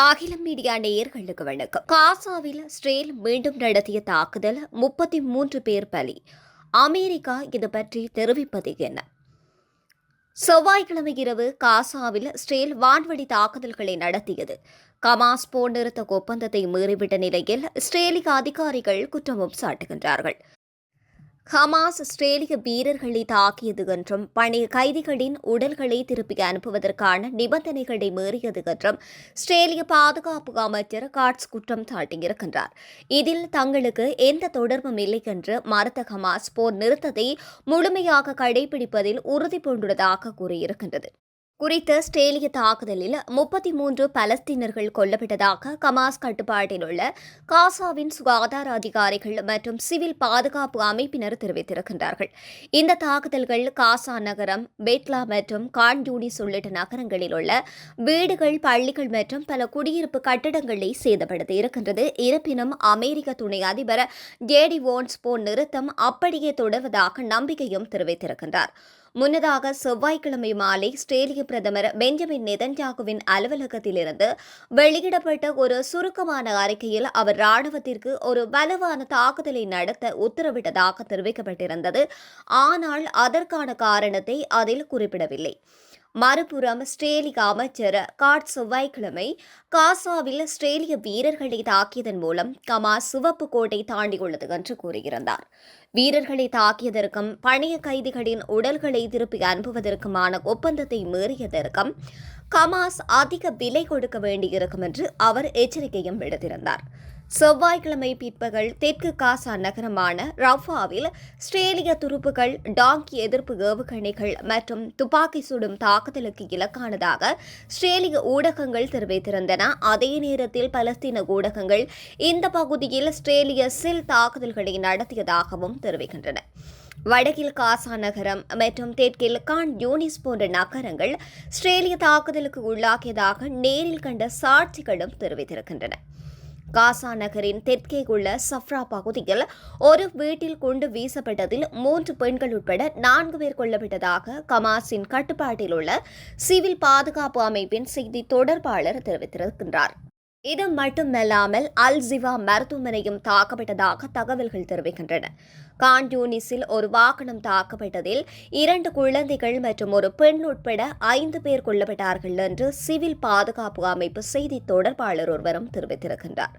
அகிலம் மீடியா நேயர்களுக்கு வணக்கம். காசாவில் இஸ்ரேல் மீண்டும் நடத்திய தாக்குதல் 33 பேர் பலி. அமெரிக்கா இது பற்றி தெரிவிப்பது என்ன? செவ்வாய்க்கிழமை இரவு காசாவில் இஸ்ரேல் வான்வழி தாக்குதல்களை நடத்தியது. ஹமாஸ் போர் நிறுத்த ஒப்பந்தத்தை மீறிவிட்ட நிலையில் இஸ்ரேலிய அதிகாரிகள் குற்றமும் சாட்டுகின்றார்கள். ஹமாஸ் இஸ்ரேலிய வீரர்களை தாக்கியது என்றும் பழைய கைதிகளின் உடல்களை திருப்பி அனுப்புவதற்கான நிபந்தனைகளை மீறியது என்றும் இஸ்ரேலிய பாதுகாப்பு அமைச்சர் காட்ஸ் குற்றம் சாட்டியிருக்கின்றார். இதில் தங்களுக்கு எந்த தொடர்பும் இல்லை என்று மறுத்த ஹமாஸ் போர் நிறுத்தத்தை முழுமையாக கடைபிடிப்பதில் உறுதி பூண்டுள்ளதாக கூறியிருக்கின்றது. குறித்த இஸ்ரேலிய தாக்குதலில் 33 பலஸ்தீனர்கள் கொல்லப்பட்டதாக ஹமாஸ் கட்டுப்பாட்டில் உள்ள காசாவின் சுகாதார அதிகாரிகள் மற்றும் சிவில் பாதுகாப்பு அமைப்பினர் தெரிவித்திருக்கின்றார்கள். இந்த தாக்குதல்கள் காசா நகரம், பெட்லா மற்றும் கான் யூனிஸ் உள்ளிட்ட நகரங்களில் உள்ள வீடுகள், பள்ளிகள் மற்றும் பல குடியிருப்பு கட்டடங்களை சேதப்படுத்தி இருக்கின்றது. இருப்பினும் அமெரிக்க துணை அதிபர் ஜேடி வான்ஸ் போர் நிறுத்தம் அப்படியே தொடர்வதாக நம்பிக்கையும் தெரிவித்திருக்கின்றார். முன்னதாக செவ்வாய்க்கிழமை மாலை இஸ்ரேலிய பிரதமர் பெஞ்சமின் நெதன்யாகுவின் அலுவலகத்திலிருந்து வெளியிடப்பட்ட ஒரு சுருக்கமான அறிக்கையில் அவர் ராணுவத்திற்கு ஒரு வலுவான தாக்குதலை நடத்த உத்தரவிட்டதாக தெரிவிக்கப்பட்டிருந்தது. ஆனால் அதற்கான காரணத்தை அதில் குறிப்பிடவில்லை. மறுபுறம் இஸ்ரேலிய அமைச்சர் காட்ஸ் செவ்வாய்க்கிழமை காசாவில் இஸ்ரேலிய வீரர்களை தாக்கியதன் மூலம் ஹமாஸ் சிவப்பு கோட்டை தாண்டியுள்ளது என்று கூறியிருந்தார். வீரர்களை தாக்கியதற்கும் பழைய கைதிகளின் உடல்களை திருப்பி அனுப்புவதற்குமான ஒப்பந்தத்தை மீறியதற்கும் ஹமாஸ் அதிக விலை கொடுக்க வேண்டியிருக்கும் என்று அவர் எச்சரிக்கையும் விடுத்திருந்தார். செவ்வாய்க்கிழமை பிற்பகல் தெற்கு காசா நகரமான ரஃபாவில் இஸ்ரேலிய துருப்புகள் டாங்கி எதிர்ப்பு ஏவுகணைகள் மற்றும் துப்பாக்கி சுடும் தாக்குதலுக்கு இலக்கானதாக இஸ்ரேலிய ஊடகங்கள் தெரிவித்திருந்தன. அதே நேரத்தில் பலஸ்தீன ஊடகங்கள் இந்த பகுதியில் இஸ்ரேலிய செல் தாக்குதல்களை நடத்தியதாகவும் தெரிவிக்கின்றன. வடக்கில் காசா நகரம் மற்றும் தெற்கில் கான் யூனிஸ் போன்ற நகரங்கள் இஸ்ரேலிய தாக்குதலுக்கு உள்ளாக்கியதாக நேரில் கண்ட சாட்சிகளும் தெரிவித்திருக்கின்றன. காசா நகரின் தெற்கே உள்ள சஃப்ரா பகுதியில் ஒரு வீட்டில் குண்டு வீசப்பட்டதில் 3 பெண்கள் உட்பட 4 பேர் கொல்லப்பட்டதாக ஹமாஸின் கட்டுப்பாட்டில் உள்ள சிவில் பாதுகாப்பு அமைப்பின் செய்தி தொடர்பாளர் தெரிவித்திருக்கின்றார். இது மட்டுமல்லாமல் அல் ஜிவா மருத்துவமனையும் தாக்கப்பட்டதாக தகவல்கள் தெரிவிக்கின்றன. கான் யூனிஸில் ஒரு வாகனம் தாக்கப்பட்டதில் 2 குழந்தைகள் மற்றும் ஒரு பெண் உட்பட 5 பேர் கொல்லப்பட்டார்கள் என்று சிவில் பாதுகாப்பு அமைப்பு செய்தி தொடர்பாளர் ஒருவரும் தெரிவித்திருக்கின்றார்.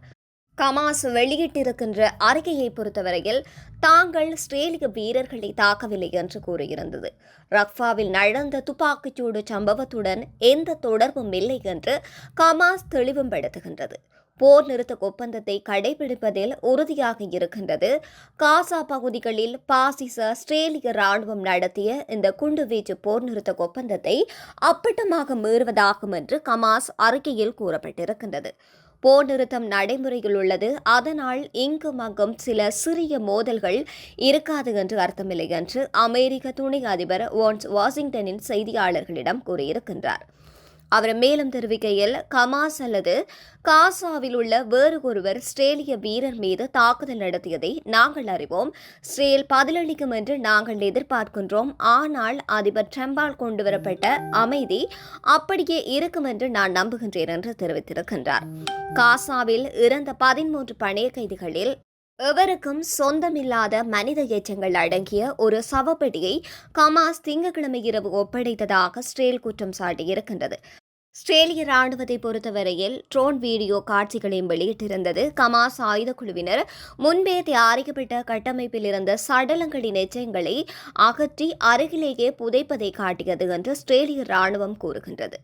ஹமாஸ் வெளியிட்டிருக்கின்ற அறிக்கையை பொறுத்தவரையில் தாங்கள் இஸ்ரேலிய வீரர்களை தாக்கவில்லை என்று கூறியிருந்தது. ரஃபாவில் நடந்த துப்பாக்கிச்சூடு சம்பவத்துடன் எந்த தொடர்பும் இல்லை என்று ஹமாஸ் தெளிவுபடுத்துகின்றது. போர் நிறுத்த ஒப்பந்தத்தை கடைபிடிப்பதில் உறுதியாக இருக்கின்றது. காசா பகுதிகளில் பாசிச இஸ்ரேலிய ராணுவம் நடத்திய இந்த குண்டுவீச்சு போர் நிறுத்த ஒப்பந்தத்தை அப்பட்டமாக மீறுவதாகும் என்று ஹமாஸ் அறிக்கையில் கூறப்பட்டிருக்கின்றது. போர் நிறுத்தம் நடைமுறையில் உள்ளது, அதனால் இங்கும் அங்கும் சில சிறிய மோதல்கள் இருக்காது என்று அர்த்தமில்லை என்று அமெரிக்க துணை அதிபர் வான்ஸ் வாஷிங்டனின் செய்தியாளர்களிடம் கூறியிருக்கின்றார். அவர் மேலும் தெரிவிக்கையில், ஹமாஸ் அல்லது காசாவில் உள்ள வேறு ஒருவர் இஸ்ரேலிய வீரர் மீது தாக்குதல் நடத்தியதை நாங்கள் அறிவோம். இஸ்ரேல் பதிலளிக்கும் என்று நாங்கள் எதிர்பார்க்கின்றோம். ஆனால் அதிபர் ட்ரம்பால் கொண்டுவரப்பட்ட அமைதி அப்படியே இருக்கும் என்று நான் நம்புகின்றேன் என்று தெரிவித்திருக்கின்றார். காசாவில் இறந்த 13 பணைய கைதிகளில் எவருக்கும் சொந்தமில்லாத மனித எச்சங்கள் அடங்கிய ஒரு சவப்பெட்டியை ஹமாஸ் திங்கட்கிழமை இரவு ஒப்படைத்ததாக இஸ்ரேல் குற்றம் சாட்டியிருக்கின்றது. இஸ்ரேலிய ராணுவத்தை பொறுத்தவரையில் ட்ரோன் வீடியோ காட்சிகளையும் வெளியிட்டிருந்தது. ஹமாஸ் ஆயுத குழுவினர் முன்பே தயாரிக்கப்பட்ட கட்டமைப்பில் இருந்த சடலங்களின் எச்சங்களை அகற்றி அருகிலேயே புதைப்பதை காட்டியது என்று இஸ்ரேலிய ராணுவம் கூறுகின்றது.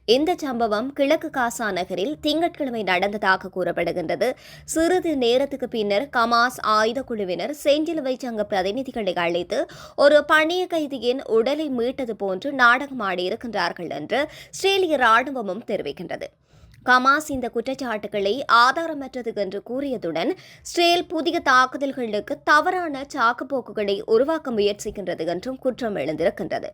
இந்த சம்பவம் கிழக்கு காசா நகரில் திங்கட்கிழமை நடந்ததாக கூறப்படுகின்றது. சிறிது நேரத்துக்கு பின்னர் ஹமாஸ் ஆயுத குழுவினர் செஞ்சிலுவை சங்க பிரதிநிதிகளை அழைத்து ஒரு பணைய கைதியின் உடலை மீட்டது போன்று நாடகமாடியிருக்கின்றார்கள் என்று இஸ்ரேலிய ராணுவமும் தெரிவிக்கின்றது. ஹமாஸ் இந்த குற்றச்சாட்டுகளை ஆதாரமற்றது என்று கூறியதுடன் இஸ்ரேல் புதிய தாக்குதல்களுக்கு தவறான சாக்குப்போக்குகளை உருவாக்க முயற்சிக்கின்றது என்றும் குற்றம் எழுந்திருக்கின்றது.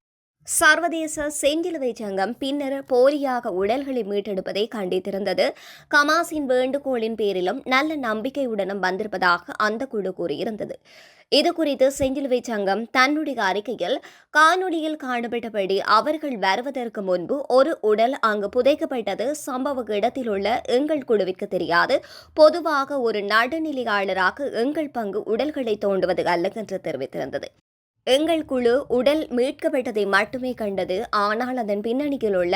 சர்வதேச செஞ்சிலுவை சங்கம் பின்னர் போலியாக உடல்களை மீட்டெடுப்பதை கண்டித்திருந்தது. கமாஸின் வேண்டுகோளின் பேரிலும் நல்ல நம்பிக்கையுடனும் வந்திருப்பதாக அந்த குழு கூறியிருந்தது. இதுகுறித்து செஞ்சிலுவை சங்கம் தன்னுடைய அறிக்கையில், காணொலியில் காணப்பட்டபடி அவர்கள் வருவதற்கு முன்பு ஒரு உடல் அங்கு புதைக்கப்பட்டது சம்பவ இடத்தில் உள்ள எங்கள் குழுவிற்கு தெரியாது. பொதுவாக ஒரு நடுநிலையாளராக எங்கள் பங்கு உடல்களை தோண்டுவது அல்ல என்று தெரிவித்திருந்தது. எங்கள் குழு உடல் மீட்கப்பட்டதை மட்டுமே கண்டது. ஆனால் அதன் பின்னணியில் உள்ள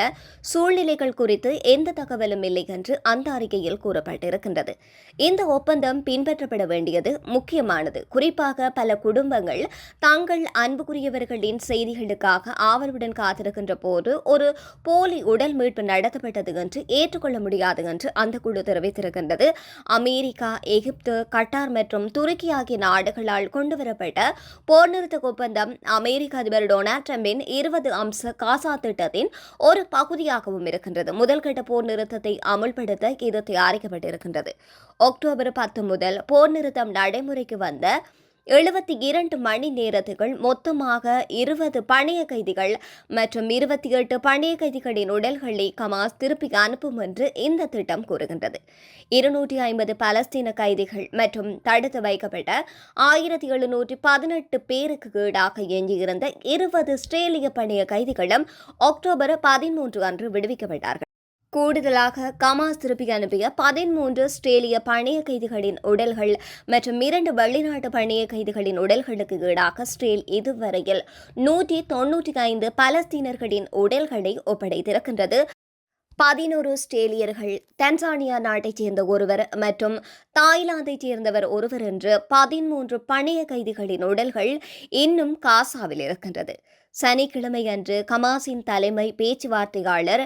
சூழ்நிலைகள் குறித்து எந்த தகவலும் இல்லை என்று அந்த அறிக்கையில் கூறப்பட்டிருக்கின்றது. இந்த ஒப்பந்தம் பின்பற்றப்பட வேண்டியது முக்கியமானது. குறிப்பாக பல குடும்பங்கள் தங்கள் அன்புக்குரியவர்களின் செய்திகளுக்காக ஆவலுடன் காத்திருக்கின்ற போது ஒரு போலி உடல் மீட்பு நடத்தப்பட்டது என்று ஏற்றுக்கொள்ள முடியாது என்று அந்த குழு தெரிவித்திருக்கின்றது. அமெரிக்கா, எகிப்து, கட்டார் மற்றும் துருக்கி ஆகிய நாடுகளால் கொண்டுவரப்பட்ட போர் நிறுத்த ஒப்பந்தம் அமெரிக்க அதிபர் டொனால்ட் டிரம்பின் 20 அம்ச காசா திட்டத்தின் ஒரு பகுதியாகவும் இருக்கின்றது. முதல்கட்ட போர் நிறுத்தத்தை அமுல்படுத்த இது தயாரிக்கப்பட்டிருக்கின்றது. அக்டோபர் 10 முதல் போர் நிறுத்தம் நடைமுறைக்கு வந்த 72 மணி நேரத்துக்குள் மொத்தமாக 20 பணைய கைதிகள் மற்றும் 28 பணைய கைதிகளின் உடல்களை கமாஸ் திருப்பி அனுப்பும் என்று இந்த திட்டம் கூறுகின்றது. 250 பலஸ்தீன கைதிகள் மற்றும் தடுத்து வைக்கப்பட்ட 1718 பேருக்கு ஈடாக எஞ்சியிருந்த 20 இஸ்ரேலிய பணைய கைதிகளும் அக்டோபர் 13 அன்று விடுவிக்கப்பட்டார்கள். கூடுதலாக கமாஸ் திருப்பி அனுப்பிய 13 இஸ்ரேலிய பணைய கைதிகளின் உடல்கள் மற்றும் 2 வெளிநாட்டு பணைய கைதிகளின் உடல்களுக்கு ஈடாக இஸ்ரேல் இதுவரையில் 195 பலஸ்தீனர்களின் உடல்களை ஒப்படைத்திருக்கின்றது. 11 இஸ்ரேலியர்கள், தன்சானியா நாட்டைச் சேர்ந்த ஒருவர் மற்றும் தாய்லாந்தைச் சேர்ந்தவர் ஒருவர் என்று 13 பணைய கைதிகளின் உடல்கள் இன்னும் காசாவில் இருக்கின்றது. சனிக்கிழமை அன்று கமாஸின் தலைமை பேச்சுவார்த்தையாளர்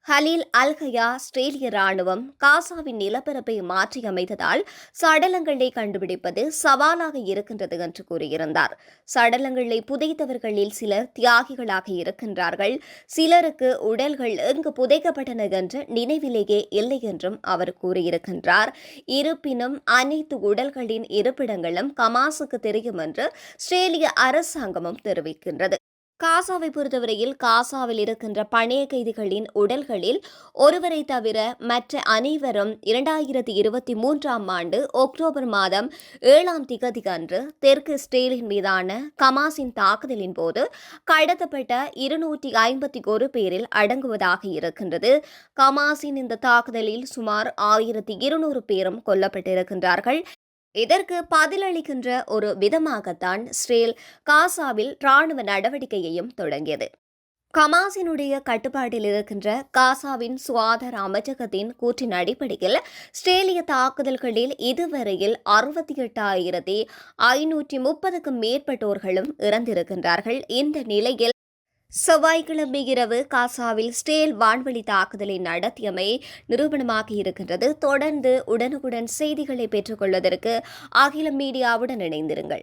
ஹலீல் அல்-ஹயா, இஸ்ரேலிய ராணுவம் காசாவின் நிலப்பரப்பை மாற்றியமைத்ததால் சடலங்களை கண்டுபிடிப்பது சவாலாக இருக்கின்றது என்று கூறியிருந்தார். சடலங்களை புதைத்தவர்களில் சிலர் தியாகிகளாக இருக்கின்றார்கள். சிலருக்கு உடல்கள் எங்கு புதைக்கப்பட்டன என்ற நினைவிலேயே இல்லை என்றும் அவர் கூறியிருக்கின்றார். இருப்பினும் அனைத்து உடல்களின் இருப்பிடங்களும் கமாஸுக்கு தெரியும் என்று இஸ்ரேலிய அரசாங்கமும் தெரிவிக்கின்றது. காசாவை பொறுத்தவரையில் காசாவில் இருக்கின்ற பணைய கைதிகளின் உடல்களில் ஒருவரை தவிர மற்ற அனைவரும் 2023ஆம் ஆண்டு அக்டோபர் மாதம் 7ஆம் திகதி அன்று தெற்கு இஸ்ரேலின் மீதான கமாஸின் தாக்குதலின் போது கடத்தப்பட்ட 251 பேரில் அடங்குவதாக இருக்கின்றது. கமாஸின் இந்த தாக்குதலில் சுமார் 1200 பேரும் கொல்லப்பட்டிருக்கின்றார்கள். இதற்கு பதிலளிக்கின்ற ஒரு விதமாகத்தான் இஸ்ரேல் காசாவில் ராணுவ நடவடிக்கையையும் தொடங்கியது. கமாஸினுடைய கட்டுப்பாட்டில் இருக்கின்ற காசாவின் சுகாதார அமைச்சகத்தின் கூற்றின் அடிப்படையில் இஸ்ரேலிய தாக்குதல்களில் இதுவரையில் 68,530க்கும் மேற்பட்டோர்களும் இறந்திருக்கின்றார்கள். இந்த நிலையில் செவ்வாய்க்கிழமை இரவு காசாவில் இஸ்ரேல் வான்வழி தாக்குதலை நடத்தியமை நிரூபணமாக இருக்கின்றது. தொடர்ந்து உடனுக்குடன் செய்திகளை பெற்றுக் கொள்வதற்கு அகில மீடியாவுடன் இணைந்திருங்கள்.